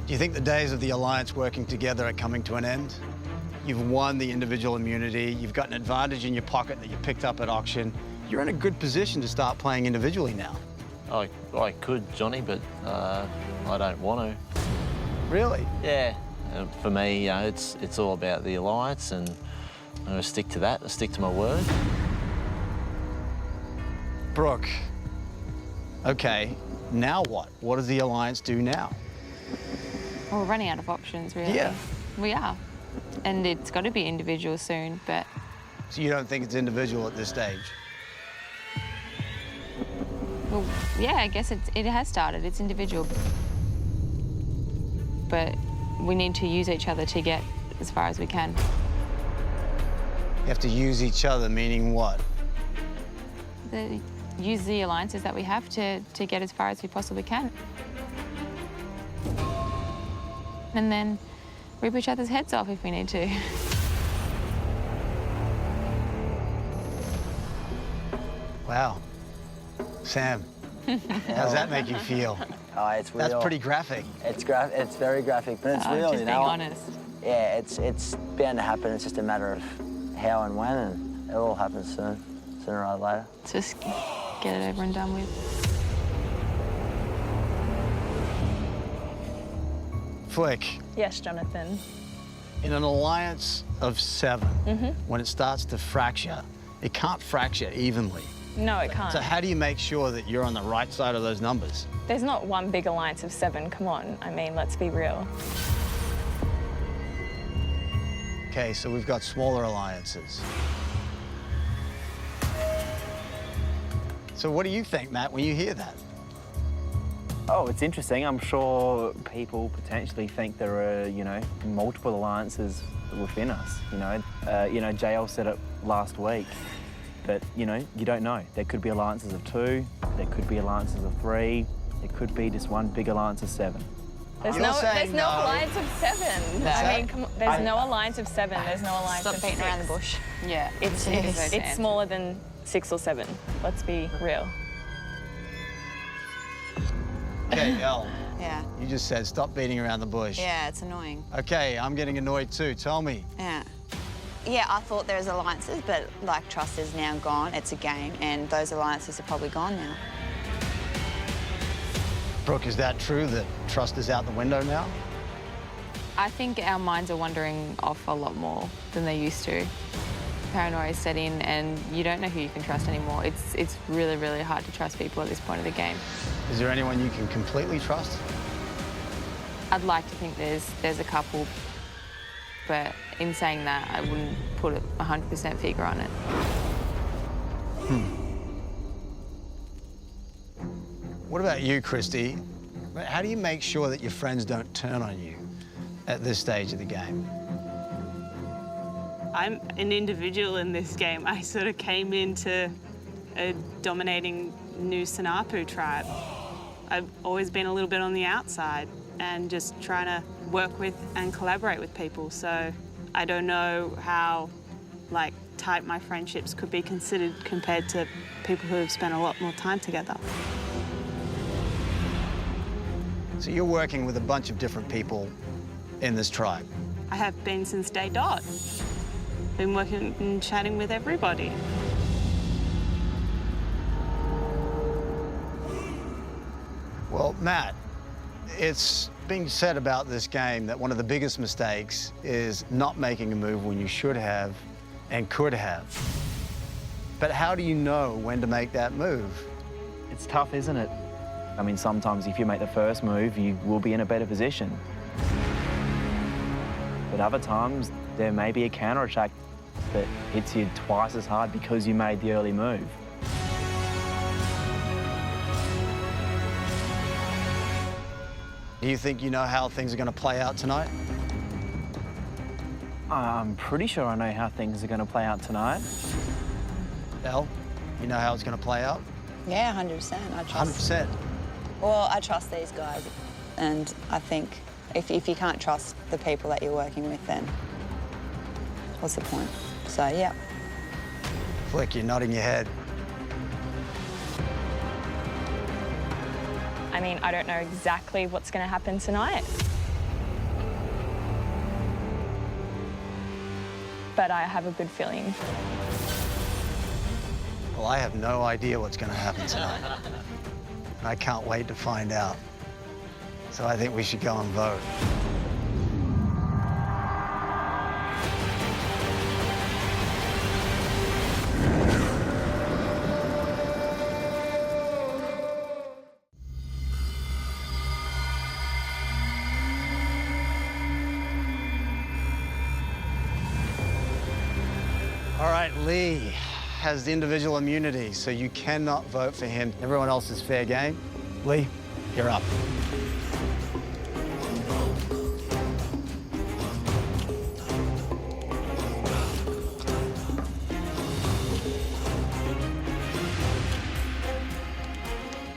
do you think the days of the Alliance working together are coming to an end? You've won the individual immunity. You've got an advantage in your pocket that you picked up at auction. You're in a good position to start playing individually now. I could, Johnny, but I don't want to. Really? Yeah. For me, you know, it's all about the Alliance, and I'm going to stick to that. I stick to my word. Brooke, okay, now what? What does the Alliance do now? Well, we're running out of options, really. Yeah. We are. And it's got to be individual soon, but So you don't think it's individual at this stage? well, yeah, I guess it has started. It's individual. But we need to use each other to get as far as we can. You have to use each other, meaning what? Use the alliances that we have to get as far as we possibly can. And then rip each other's heads off if we need to. Wow. Sam, how's that make you feel? Oh, it's real. That's pretty graphic. It's very graphic, but it's I'm real, just you being know. honest. Yeah, it's bound to happen. It's just a matter of how and when, and it'll all happen soon, sooner or later. Just get it over and done with. Flick, Yes, Jonathan. in an alliance of 7, when it starts to fracture, it can't fracture evenly. No, it can't. So how do you make sure that you're on the right side of those numbers? There's not one big alliance of 7, come on. I mean, let's be real. Okay, so we've got smaller alliances. So what do you think, Matt, when you hear that? Oh, it's interesting. I'm sure people potentially think there are, you know, multiple alliances within us. You know, JL said it last week, but you know, you don't know. There could be alliances of 2. There could be alliances of 3. There could be just one big alliance of 7. There's You're no saying no. alliance of 7. No. I mean, come on, there's no alliance of 7. There's no alliance Stop of beating 6. around the bush. Yeah, It's smaller than 6 or 7. Let's be real. Okay, Elle, Yeah. you just said stop beating around the bush. Yeah, it's annoying. Okay, I'm getting annoyed too. Tell me. Yeah. Yeah, I thought there was alliances, but like trust is now gone. It's a game, and those alliances are probably gone now. Brooke, is that true that trust is out the window now? I think our minds are wandering off a lot more than they used to. Paranoia is set in and you don't know who you can trust anymore. It's really, really hard to trust people at this point of the game. Is there anyone you can completely trust? I'd like to think there's a couple, but in saying that, I wouldn't put a 100% figure on it. What about you, Christy? How do you make sure that your friends don't turn on you at this stage of the game? I'm an individual in this game. I sort of came into a dominating new Sanapu tribe. I've always been a little bit on the outside and just trying to work with and collaborate with people. So I don't know how tight my friendships could be considered compared to people who have spent a lot more time together. So you're working with a bunch of different people in this tribe. I have been since day dot. Been working and chatting with everybody. Well, Matt, it's being said about this game that one of the biggest mistakes is not making a move when you should have and could have. But how do you know when to make that move? It's tough, isn't it? I mean, sometimes if you make the first move, you will be in a better position. But other times, there may be a counterattack that hits you twice as hard because you made the early move. Do you think you know how things are going to play out tonight? I'm pretty sure I know how things are going to play out tonight. Elle, you know how it's going to play out? Yeah, 100%. I trust. 100%. Well, I trust these guys, and I think if you can't trust the people that you're working with, then what's the point? So, yeah. Flick, you're nodding your head. I mean, I don't know exactly what's going to happen tonight. But I have a good feeling. Well, I have no idea what's going to happen tonight. And I can't wait to find out. So I think we should go and vote. All right, Lee has individual immunity, so you cannot vote for him. Everyone else is fair game. Lee, you're up.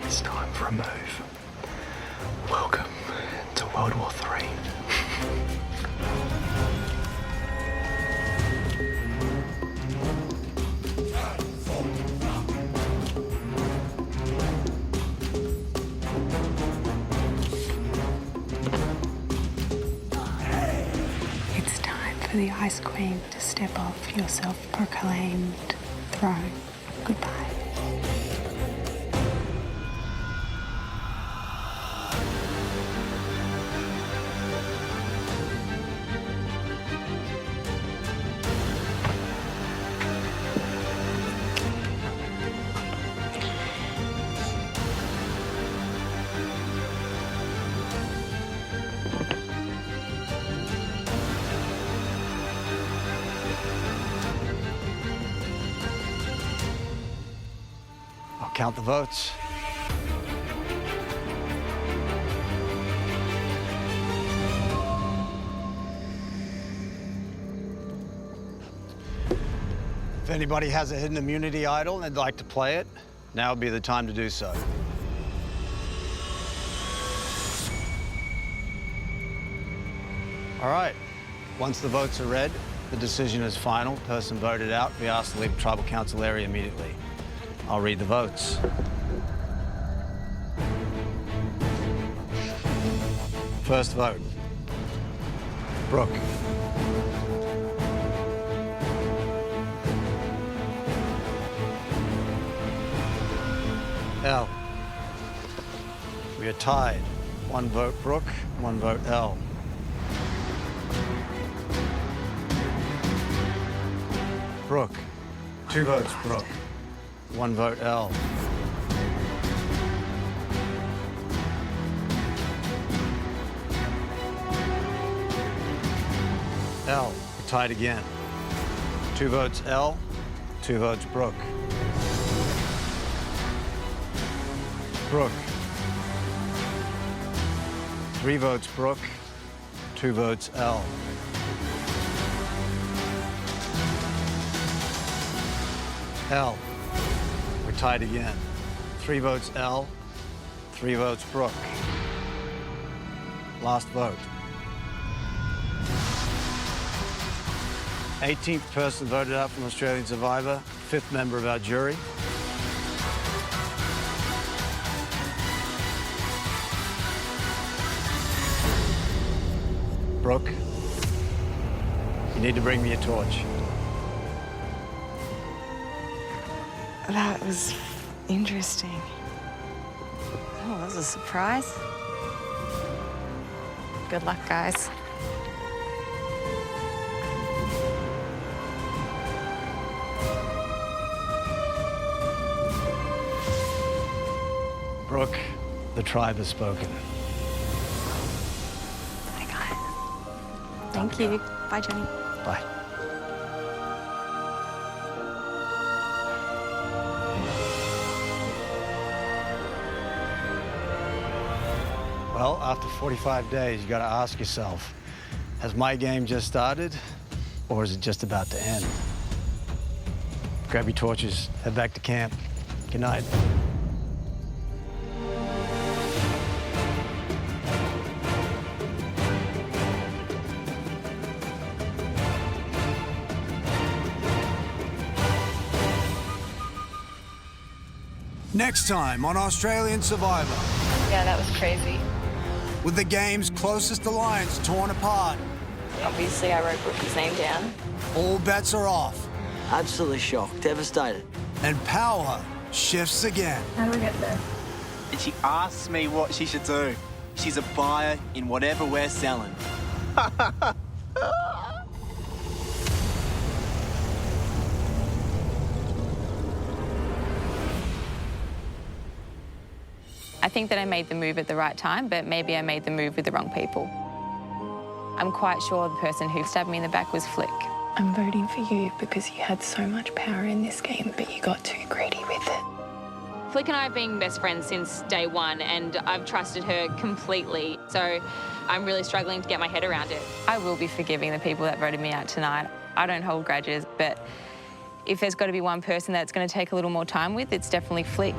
It's time for a move. Welcome to World War III. It's time for the Ice Queen to step off your self-proclaimed throne. Goodbye. I'll count the votes. If anybody has a hidden immunity idol and they'd like to play it, now would be the time to do so. All right. Once the votes are read, the decision is final. Person voted out, we asked to leave the tribal council area immediately. I'll read the votes. First vote, Brooke. L. We are tied. One vote Brooke, one vote L. Brooke. Two votes Brooke. One vote L. L. We're tied again. Two votes L, two votes Brooke. Brooke. Three votes Brooke, two votes L. L. We're tied again. Three votes L, three votes Brooke. Last vote. 18th person voted out from Australian Survivor, 5th member of our jury. Brooke, you need to bring me a torch. That was interesting. Oh, that was a surprise. Good luck, guys. Brooke, the tribe has spoken. Thank you. Bye, Jenny. Bye. Well, after 45 days, you gotta ask yourself, has my game just started, or is it just about to end? Grab your torches, head back to camp. Good night. Next time on Australian Survivor. Yeah, that was crazy. With the game's closest alliance torn apart. Obviously, I wrote Brookie's name down. All bets are off. Absolutely shocked, devastated. And power shifts again. How do we get there? And she asks me what she should do. She's a buyer in whatever we're selling. I think that I made the move at the right time, but maybe I made the move with the wrong people. I'm quite sure the person who stabbed me in the back was Flick. I'm voting for you because you had so much power in this game, but you got too greedy with it. Flick and I have been best friends since day one, and I've trusted her completely. So I'm really struggling to get my head around it. I will be forgiving the people that voted me out tonight. I don't hold grudges, but if there's got to be one person that's going to take a little more time with, it's definitely Flick.